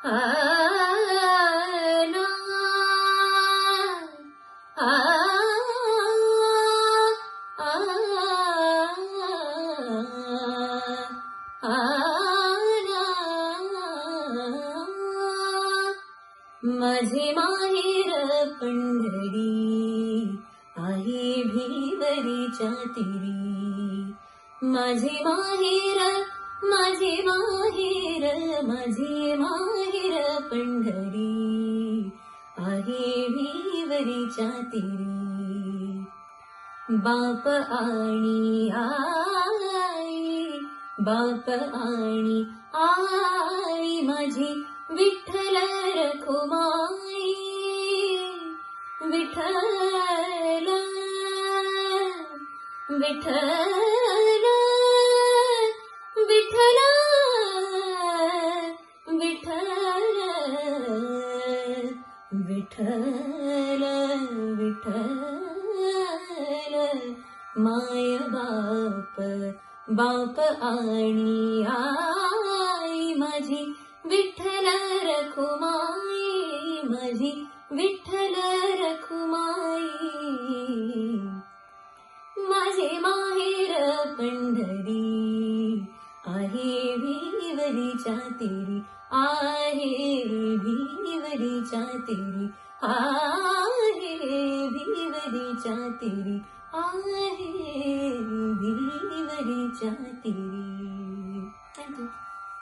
आ ना आ आ माझे माहेर पंढरी आहे भिवरीच्या तीरी. माझे माहेर पंढरी आहे भिवरीच्या तीरी. बाप आणि आई माझी विठ्ठल रखुमाई. विठ्ठल विठ्ठल विठ्ठल विठ्ठल विठ्ठल विठ्ठल माय बाप आणि आई माझी विठ्ठल रखुमाई. माझी विठ्ठल रखुमाई. माझे माहेर पंढरी आहे भिवरीच्या तीरी. आहे भिवरीच्या तीरी. आहे भिवरीच्या तीरी. आहे भिवरीच्या तीरी.